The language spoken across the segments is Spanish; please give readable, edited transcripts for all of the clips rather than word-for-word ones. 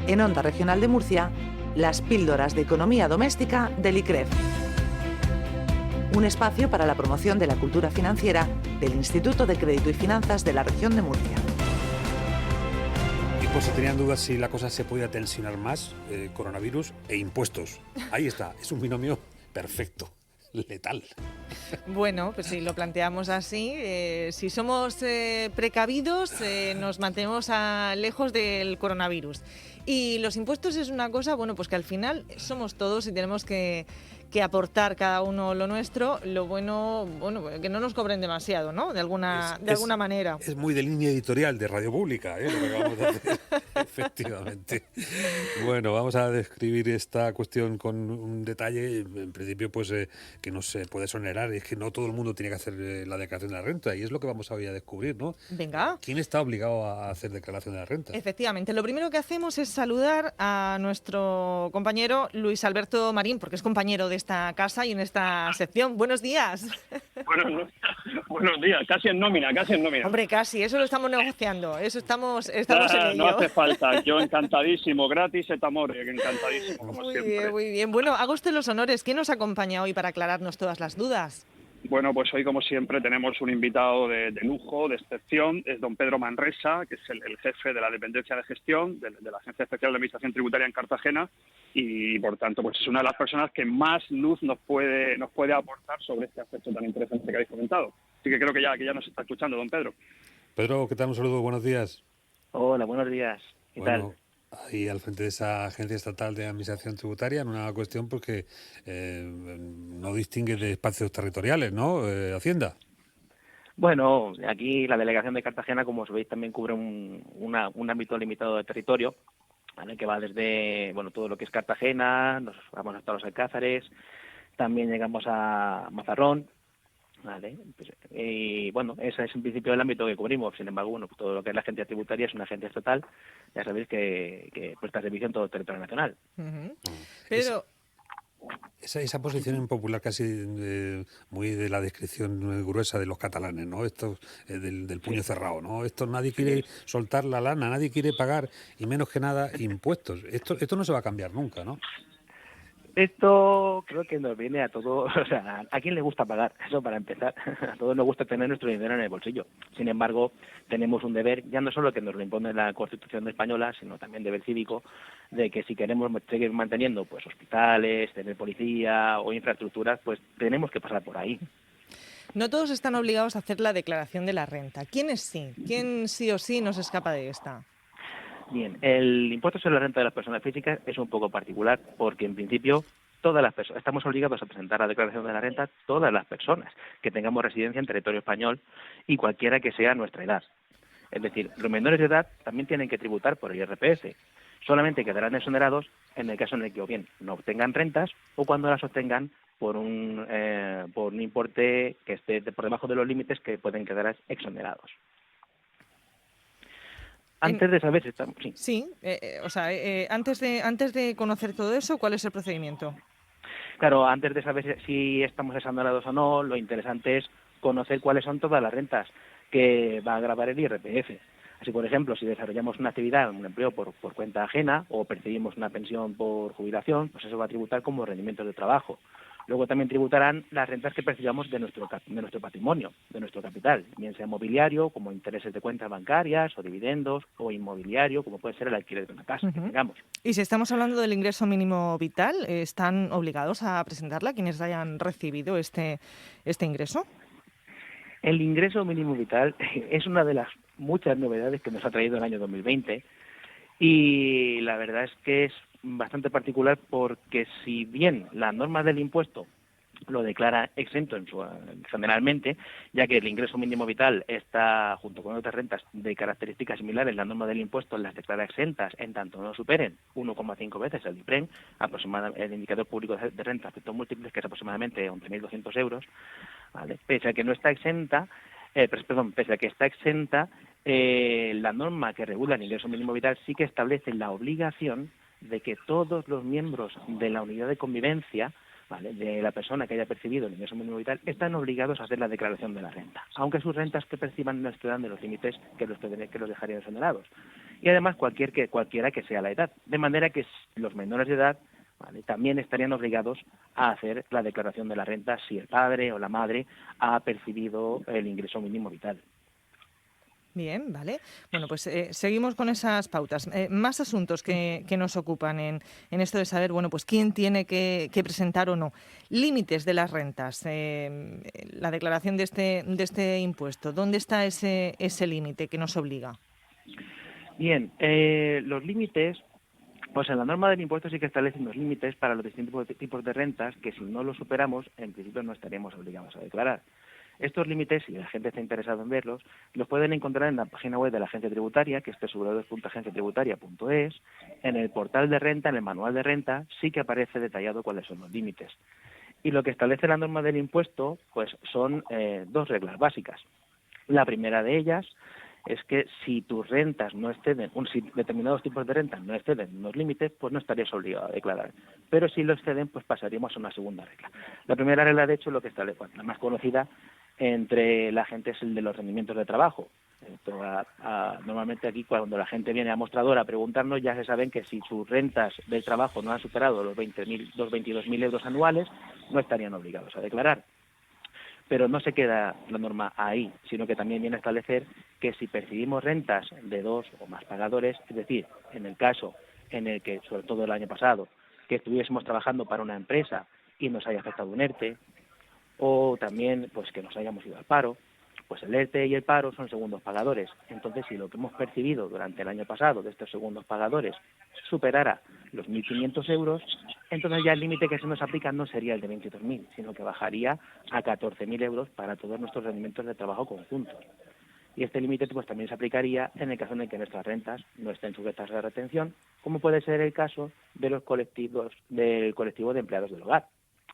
En Onda Regional de Murcia, las píldoras de economía doméstica del ICREF. Un espacio para la promoción de la cultura financiera del Instituto de Crédito y Finanzas de la región de Murcia. Y por si tenían dudas si la cosa se podía tensionar más, coronavirus e impuestos. Ahí está, es un binomio perfecto, letal. Bueno, pues si lo planteamos así, si somos precavidos, nos mantenemos lejos del coronavirus. Y los impuestos es una cosa, bueno, pues que al final somos todos y tenemos que aportar cada uno lo nuestro. Lo bueno, que no nos cobren demasiado, ¿no? De alguna manera. Es muy de línea editorial de Radio Pública, lo que acabamos de hacer, efectivamente. Bueno, vamos a describir esta cuestión con un detalle, en principio, pues que no se puede exonerar, es que no todo el mundo tiene que hacer la declaración de la renta, y es lo que vamos hoy a descubrir, ¿no? Venga. ¿Quién está obligado a hacer declaración de la renta? Efectivamente, lo primero que hacemos es saludar a nuestro compañero Luis Alberto Marín, porque es compañero de esta casa y en esta sección. Buenos días. Buenos días, casi en nómina. Hombre, casi, eso lo estamos negociando, eso estamos en ello. No hace falta, yo encantadísimo, gratis et amore, encantadísimo, como muy siempre. Bien, muy bien. Bueno, haga usted los honores. ¿Quién nos acompaña hoy para aclararnos todas las dudas? Bueno, pues hoy, como siempre, tenemos un invitado de lujo, de excepción, es don Pedro Manresa, que es el jefe de la dependencia de gestión de la Agencia Especial de Administración Tributaria en Cartagena, y por tanto pues es una de las personas que más luz nos puede aportar sobre este aspecto tan interesante que habéis comentado. Así que creo que ya nos está escuchando don Pedro. Pedro, ¿qué tal? Un saludo, buenos días. Hola, buenos días. ¿Qué tal? Ahí al frente de esa Agencia Estatal de Administración Tributaria, en una cuestión porque no distingue de espacios territoriales, ¿no? Hacienda. Bueno, aquí la delegación de Cartagena, como sabéis, también cubre un ámbito limitado de territorio, ¿vale? Que va desde todo lo que es Cartagena, nos vamos hasta los Alcázares, también llegamos a Mazarrón, ¿vale? Y ese es en principio el ámbito que cubrimos. Sin embargo, pues todo lo que es la agencia tributaria es una agencia estatal, ya sabéis que presta servicio en todo el territorio nacional. Uh-huh. Pero esa posición impopular casi muy de la descripción gruesa de los catalanes, ¿no? Esto del puño cerrado, ¿no? Esto nadie quiere soltar la lana, nadie quiere pagar, y menos que nada impuestos. Esto no se va a cambiar nunca, ¿no? Esto creo que nos viene a todos, o sea, ¿a quién le gusta pagar? Eso para empezar. A todos nos gusta tener nuestro dinero en el bolsillo. Sin embargo, tenemos un deber, ya no solo que nos lo impone la Constitución española, sino también deber cívico, de que si queremos seguir manteniendo pues hospitales, tener policía o infraestructuras, pues tenemos que pasar por ahí. No todos están obligados a hacer la declaración de la renta. ¿Quiénes sí? ¿Quién sí o sí nos escapa de esta? Bien, el impuesto sobre la renta de las personas físicas es un poco particular porque, en principio, todas las personas estamos obligados a presentar la declaración de la renta, todas las personas que tengamos residencia en territorio español y cualquiera que sea nuestra edad. Es decir, los menores de edad también tienen que tributar por el IRPF. Solamente quedarán exonerados en el caso en el que o bien no obtengan rentas o cuando las obtengan por un importe que esté por debajo de los límites que pueden quedar exonerados. Antes de saber si estamos... Sí, antes de conocer todo eso, ¿cuál es el procedimiento? Claro, antes de saber si estamos exonerados o no, lo interesante es conocer cuáles son todas las rentas que va a gravar el IRPF. Así, por ejemplo, si desarrollamos una actividad, un empleo por cuenta ajena o percibimos una pensión por jubilación, pues eso va a tributar como rendimientos de trabajo. Luego también tributarán las rentas que percibamos de nuestro patrimonio, de nuestro capital, bien sea mobiliario, como intereses de cuentas bancarias o dividendos, o inmobiliario, como puede ser el alquiler de una casa, que tengamos. Y si estamos hablando del ingreso mínimo vital, ¿están obligados a presentarla quienes hayan recibido este ingreso? El ingreso mínimo vital es una de las muchas novedades que nos ha traído el año 2020 y la verdad es que es bastante particular porque si bien la norma del impuesto lo declara exento generalmente, ya que el ingreso mínimo vital está, junto con otras rentas de características similares, la norma del impuesto las declara exentas en tanto no superen 1,5 veces el IPREN, aproximadamente el indicador público de renta a efectos múltiples, que es aproximadamente 11.200 euros, ¿vale? Pese a que no está exenta, pese a que está exenta, la norma que regula el ingreso mínimo vital sí que establece la obligación de que todos los miembros de la unidad de convivencia, ¿vale?, de la persona que haya percibido el ingreso mínimo vital, están obligados a hacer la declaración de la renta, aunque sus rentas que perciban no excedan de los límites que los dejarían exonerados. y además cualquiera que sea la edad. De manera que los menores de edad, ¿vale?, también estarían obligados a hacer la declaración de la renta si el padre o la madre ha percibido el ingreso mínimo vital. Bien, vale. Bueno, pues seguimos con esas pautas. Más asuntos que nos ocupan en esto de saber, bueno, pues quién tiene que presentar o no. Límites de las rentas, la declaración de este impuesto. ¿Dónde está ese límite que nos obliga? Bien, los límites, pues en la norma del impuesto sí que establecen los límites para los distintos tipos de rentas que si no los superamos, en principio no estaríamos obligados a declarar. Estos límites, si la gente está interesada en verlos, los pueden encontrar en la página web de la Agencia Tributaria, que es www.agenciatributaria.es. En el portal de renta, en el manual de renta, sí que aparece detallado cuáles son los límites. Y lo que establece la norma del impuesto, pues son dos reglas básicas. La primera de ellas es que si tus rentas no exceden, si determinados tipos de rentas no exceden los límites, pues no estarías obligado a declarar. Pero si lo exceden, pues pasaríamos a una segunda regla. La primera regla, de hecho, lo que establece, la más conocida entre la gente, es el de los rendimientos de trabajo. Normalmente aquí, cuando la gente viene a mostrador a preguntarnos, ya se saben que si sus rentas del trabajo no han superado los 22.000 euros anuales, no estarían obligados a declarar. Pero no se queda la norma ahí, sino que también viene a establecer que si percibimos rentas de 2 o más pagadores, es decir, en el caso en el que, sobre todo el año pasado, que estuviésemos trabajando para una empresa y nos haya afectado un ERTE, o también pues que nos hayamos ido al paro, pues el ERTE y el paro son segundos pagadores. Entonces, si lo que hemos percibido durante el año pasado de estos segundos pagadores superara los 1.500 euros, entonces ya el límite que se nos aplica no sería el de 22.000, sino que bajaría a 14.000 euros para todos nuestros rendimientos de trabajo conjuntos. Y este límite pues también se aplicaría en el caso en el que nuestras rentas no estén sujetas a retención, como puede ser el caso de los colectivo de empleados del hogar,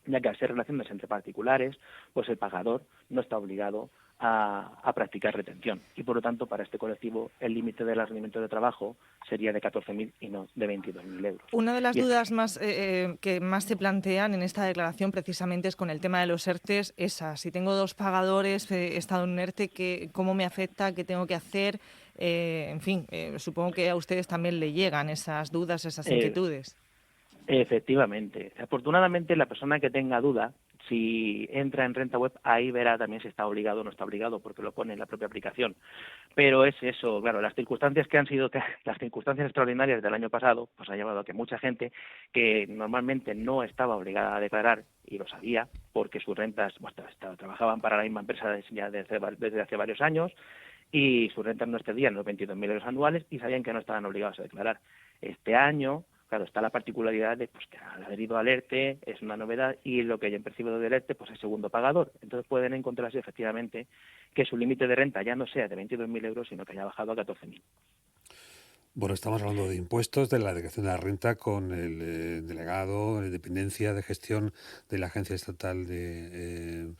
ya que al ser relaciones entre particulares, pues el pagador no está obligado a practicar retención. Y por lo tanto, para este colectivo, el límite del rendimiento de trabajo sería de 14.000 y no de 22.000 euros. Una de las dudas más que más se plantean en esta declaración precisamente es con el tema de los ERTEs, esa. Si tengo 2 pagadores, he estado en un ERTE, ¿cómo me afecta? ¿Qué tengo que hacer? En fin, supongo que a ustedes también le llegan esas dudas, esas inquietudes. Efectivamente. Afortunadamente, la persona que tenga duda, si entra en Renta Web, ahí verá también si está obligado o no está obligado, porque lo pone en la propia aplicación. Pero es eso, claro, las circunstancias extraordinarias del año pasado, pues ha llevado a que mucha gente que normalmente no estaba obligada a declarar, y lo sabía, porque sus rentas, trabajaban para la misma empresa desde hace varios años, y sus rentas no excedían los 22.000 euros anuales, y sabían que no estaban obligados a declarar. Este año, claro, está la particularidad de pues, que al haber ido al ERTE es una novedad y lo que hayan percibido del ERTE pues es segundo pagador. Entonces pueden encontrarse efectivamente que su límite de renta ya no sea de 22.000 euros, sino que haya bajado a 14.000. Bueno, estamos hablando de impuestos, de la declaración de la renta con el delegado de dependencia de gestión de la Agencia Estatal de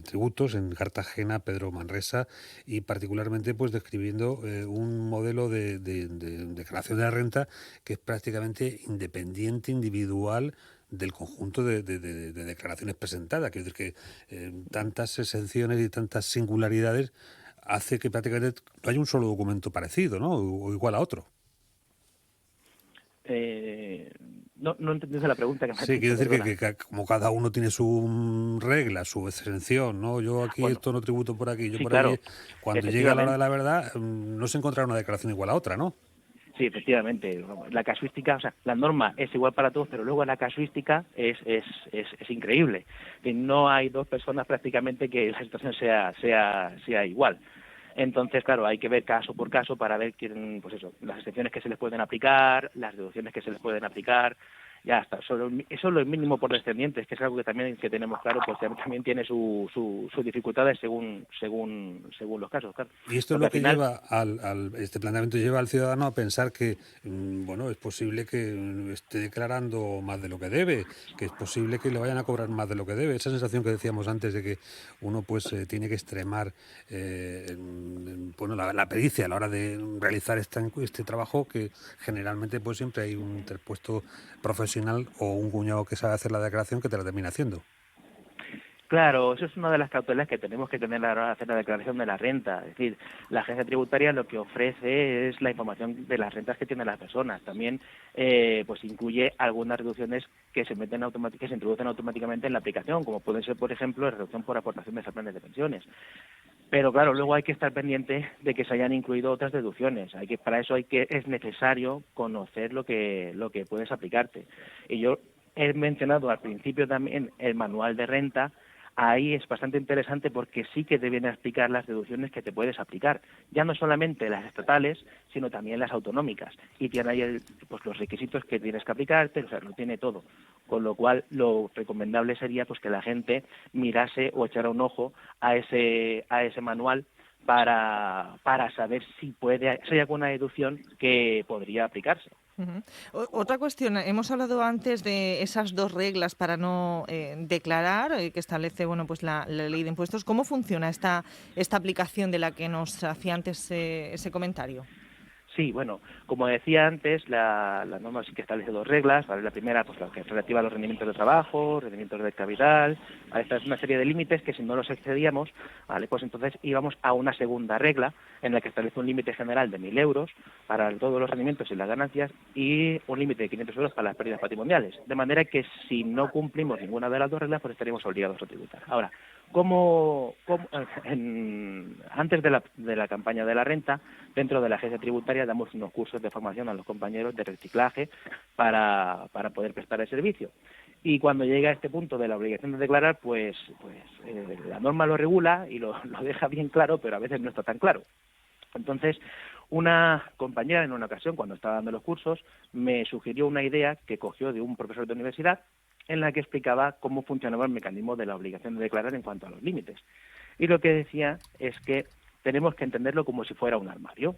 Tributos en Cartagena, Pedro Manresa, y particularmente pues describiendo un modelo de declaración de la renta que es prácticamente independiente, individual, del conjunto de declaraciones presentadas. Quiero decir que tantas exenciones y tantas singularidades hace que prácticamente no haya un solo documento parecido, ¿no? O igual a otro. No entendí la pregunta que me has hecho. Sí, quiero decir que como cada uno tiene su regla, su exención, ¿no? Yo aquí esto no tributo por aquí, yo sí, por claro, allí. Cuando llega la hora de la verdad, no se encontrará una declaración igual a otra, ¿no? Sí, efectivamente. La casuística, o sea, la norma es igual para todos, pero luego la casuística es increíble. No hay 2 personas prácticamente que la situación sea igual. Entonces, claro, hay que ver caso por caso para ver pues eso, las excepciones que se les pueden aplicar, las deducciones que se les pueden aplicar. Ya está, eso es lo mínimo por descendientes, que es algo que también que tenemos claro, pues también tiene sus dificultades según los casos, claro. Y esto es lo que lleva este planteamiento lleva al ciudadano a pensar que bueno, es posible que esté declarando más de lo que debe, que es posible que le vayan a cobrar más de lo que debe. Esa sensación que decíamos antes de que uno pues tiene que extremar bueno, la pericia a la hora de realizar este trabajo, que generalmente pues siempre hay un interpuesto profesional o un cuñado que sabe hacer la declaración que te la termina haciendo. Claro, eso es una de las cautelas que tenemos que tener a la hora de hacer la declaración de la renta. Es decir, la agencia tributaria lo que ofrece es la información de las rentas que tienen las personas. También pues incluye algunas reducciones que se introducen automáticamente en la aplicación, como puede ser, por ejemplo, la reducción por aportaciones a planes de pensiones. Pero claro, luego hay que estar pendiente de que se hayan incluido otras deducciones. Para eso es necesario conocer lo que puedes aplicarte. Y yo he mencionado al principio también el manual de renta. Ahí es bastante interesante porque sí que te viene a explicar las deducciones que te puedes aplicar, ya no solamente las estatales, sino también las autonómicas. Y tiene ahí pues los requisitos que tienes que aplicarte, o sea, lo tiene todo. Con lo cual, lo recomendable sería pues que la gente mirase o echara un ojo a ese manual para saber si hay alguna deducción que podría aplicarse. Ujú. Otra cuestión, hemos hablado antes de esas 2 reglas para no declarar, que establece pues la ley de impuestos. ¿Cómo funciona esta aplicación de la que nos hacía antes ese comentario? Sí, bueno, como decía antes, la norma sí que establece 2 reglas, ¿vale? La primera, pues la que es relativa a los rendimientos de trabajo, rendimientos de capital, ¿vale? Esta es una serie de límites que si no los excedíamos, ¿vale? Pues entonces íbamos a una segunda regla en la que establece un límite general de 1.000 euros para todos los rendimientos y las ganancias y un límite de 500 euros para las pérdidas patrimoniales. De manera que si no cumplimos ninguna de las 2 reglas, pues estaríamos obligados a tributar. Ahora, antes de la campaña de la renta, dentro de la agencia tributaria damos unos cursos de formación a los compañeros de reciclaje para poder prestar el servicio. Y cuando llega a este punto de la obligación de declarar, pues la norma lo regula y lo deja bien claro, pero a veces no está tan claro. Entonces, una compañera en una ocasión, cuando estaba dando los cursos, me sugirió una idea que cogió de un profesor de universidad, en la que explicaba cómo funcionaba el mecanismo de la obligación de declarar en cuanto a los límites. Y lo que decía es que tenemos que entenderlo como si fuera un armario.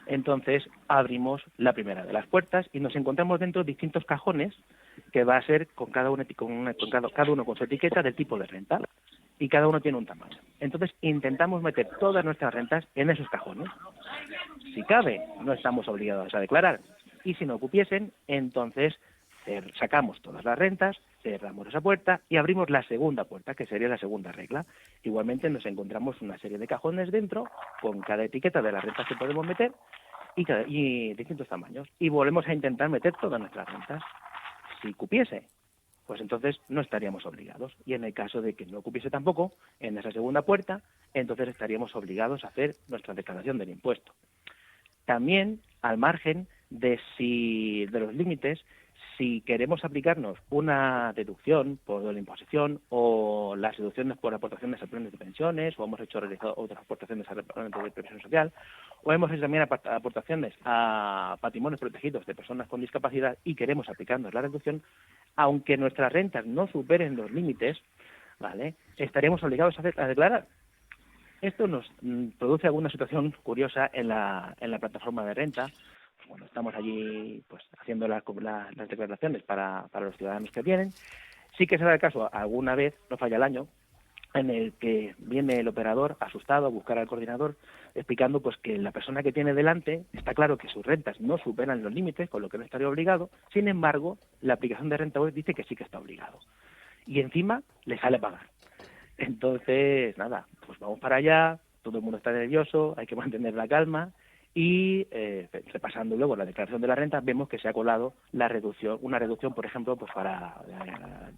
Entonces abrimos la primera de las puertas y nos encontramos dentro de distintos cajones que va a ser cada uno con su etiqueta del tipo de renta y cada uno tiene un tamaño. Entonces intentamos meter todas nuestras rentas en esos cajones. Si cabe, no estamos obligados a declarar. Y si no cupiesen, entonces sacamos todas las rentas, cerramos esa puerta y abrimos la segunda puerta, que sería la segunda regla. Igualmente nos encontramos una serie de cajones dentro, con cada etiqueta de las rentas que podemos meter y distintos tamaños. Y volvemos a intentar meter todas nuestras rentas. Si cupiese, pues entonces no estaríamos obligados. Y en el caso de que no cupiese tampoco, en esa segunda puerta, entonces estaríamos obligados a hacer nuestra declaración del impuesto. También, al margen de los límites, si queremos aplicarnos una deducción por la imposición o las deducciones por aportaciones a planes de pensiones, o hemos realizado otras aportaciones a planes de previsión social, o hemos hecho también aportaciones a patrimonios protegidos de personas con discapacidad y queremos aplicarnos la reducción, aunque nuestras rentas no superen los límites, ¿vale?, estaríamos obligados a declarar. Esto nos produce alguna situación curiosa en la plataforma de renta. Bueno, estamos allí pues haciendo las declaraciones para los ciudadanos que vienen. Sí que se da el caso, alguna vez, no falla el año, en el que viene el operador asustado a buscar al coordinador explicando pues que la persona que tiene delante está claro que sus rentas no superan los límites, con lo que no estaría obligado. Sin embargo, la aplicación de renta web dice que sí que está obligado. Y encima le sale a pagar. Entonces, nada, pues vamos para allá, todo el mundo está nervioso, hay que mantener la calma. Y repasando luego la declaración de la renta, vemos que se ha colado una reducción, por ejemplo, pues para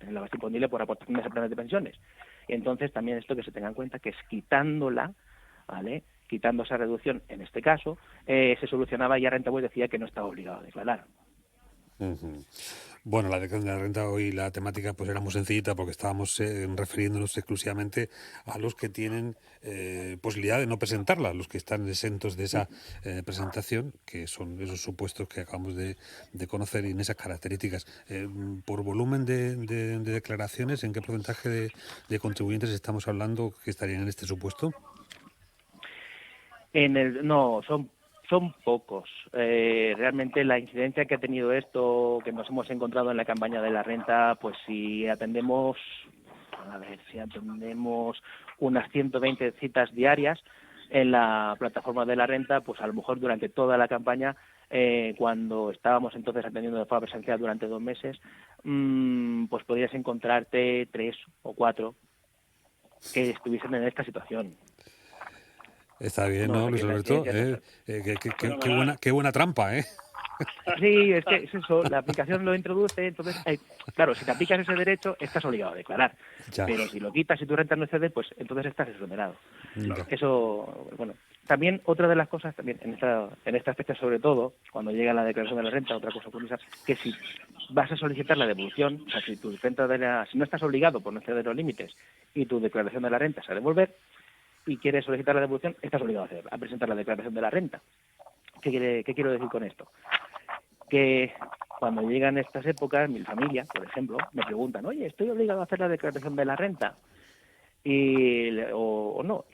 la base imponible por aportaciones a planes de pensiones. Y entonces también esto que se tenga en cuenta que es quitándola, ¿vale?, quitando esa reducción, en este caso, se solucionaba y Renta Web decía que no estaba obligado a declarar. Uh-huh. Bueno, la declaración de la renta hoy, la temática pues era muy sencillita porque estábamos refiriéndonos exclusivamente a los que tienen posibilidad de no presentarla, los que están exentos de esa presentación, que son esos supuestos que acabamos de conocer y en esas características. Por volumen de declaraciones, ¿en qué porcentaje de contribuyentes estamos hablando que estarían en este supuesto? Son pocos. Realmente la incidencia que ha tenido esto, que nos hemos encontrado en la campaña de la renta, pues si atendemos unas 120 citas diarias, en la plataforma de la renta, pues a lo mejor durante toda la campaña, cuando estábamos entonces atendiendo de forma presencial durante 2 meses, pues podrías encontrarte 3 o 4 que estuviesen en esta situación. Está bien, ¿no, Luis Alberto? Qué buena trampa, ¿eh? Sí, es que es eso, la aplicación lo introduce, entonces, claro, si te aplicas ese derecho, estás obligado a declarar. Ya. Pero si lo quitas y tu renta no excede, pues entonces estás exonerado. Ya. Eso, bueno. También otra de las cosas, también en este aspecto sobre todo, cuando llega la declaración de la renta, otra cosa curiosa, que si vas a solicitar la devolución, o sea, si tu renta si no estás obligado por no exceder los límites y tu declaración de la renta se ha de devolver y quieres solicitar la devolución, estás obligado a presentar la declaración de la renta. ¿Qué quiero decir con esto? Que cuando llegan estas épocas, mi familia, por ejemplo, me preguntan, oye, ¿estoy obligado a hacer la declaración de la renta? O no,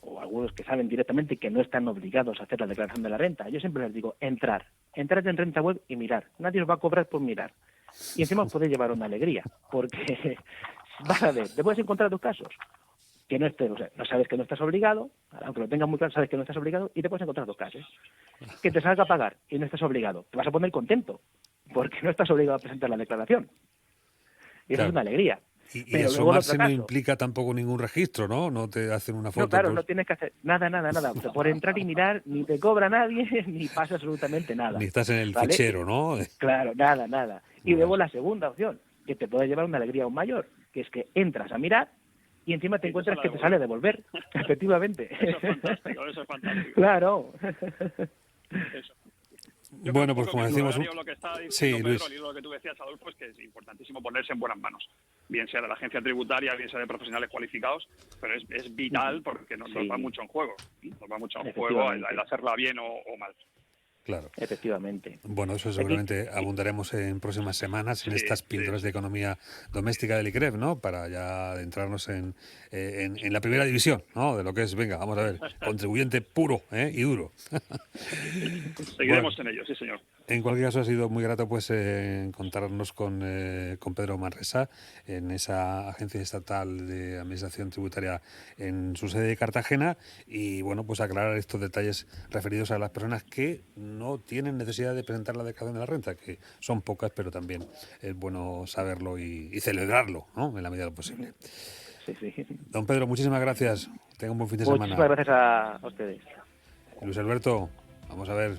o algunos que saben directamente que no están obligados a hacer la declaración de la renta. Yo siempre les digo, entrad en Renta Web y mirar. Nadie os va a cobrar por mirar. Y encima os podéis llevar una alegría, porque vas a ver, te puedes encontrar dos casos. Que no estés, o sea, no sabes que no estás obligado, aunque lo tengas muy claro, sabes que no estás obligado, y te puedes encontrar dos casos. Que te salga a pagar y no estás obligado. Te vas a poner contento, porque no estás obligado a presentar la declaración. Y eso es una alegría. Y Pero asomarse no implica tampoco ningún registro, ¿no? No te hacen una foto. No, claro, no tienes que hacer nada. O sea, por entrar y mirar, ni te cobra nadie, ni pasa absolutamente nada. Ni estás en el fichero, ¿no? Claro, nada. Y luego la segunda opción, que te puede llevar una alegría aún mayor, que es que entras a mirar y encima te encuentras que te sale a devolver, efectivamente. Eso es fantástico. Claro. Eso. Bueno, pues como decimos... Lo que está diciendo Sí, Pedro, Luis. y lo que tú decías, Adolfo, es que es importantísimo ponerse en buenas manos, bien sea de la agencia tributaria, bien sea de profesionales cualificados, pero es vital porque nos va mucho en juego. Nos va mucho en juego el hacerla bien o mal. Claro. Efectivamente. Bueno, eso seguramente abundaremos en próximas semanas en estas píldoras de economía doméstica del ICREF, ¿no? Para ya adentrarnos en la primera división, ¿no? De lo que es, venga, vamos a ver, contribuyente puro y duro. Seguiremos en ello, sí, señor. En cualquier caso, ha sido muy grato pues encontrarnos con Pedro Manresa en esa agencia estatal de administración tributaria en su sede de Cartagena y bueno, pues aclarar estos detalles referidos a las personas que no tienen necesidad de presentar la declaración de la renta, que son pocas, pero también es bueno saberlo y celebrarlo, ¿no? En la medida de lo posible. Sí. Don Pedro, muchísimas gracias. Tenga un buen fin de semana. Muchísimas gracias a ustedes. Luis Alberto, vamos a ver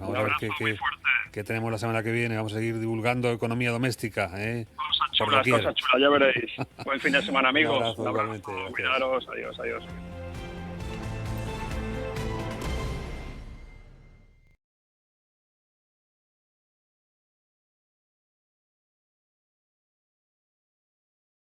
qué tenemos la semana que viene. Vamos a seguir divulgando economía doméstica. Cosas chulas, ya veréis. Buen fin de semana, amigos. Un abrazo, igualmente. Cuidaros, adiós.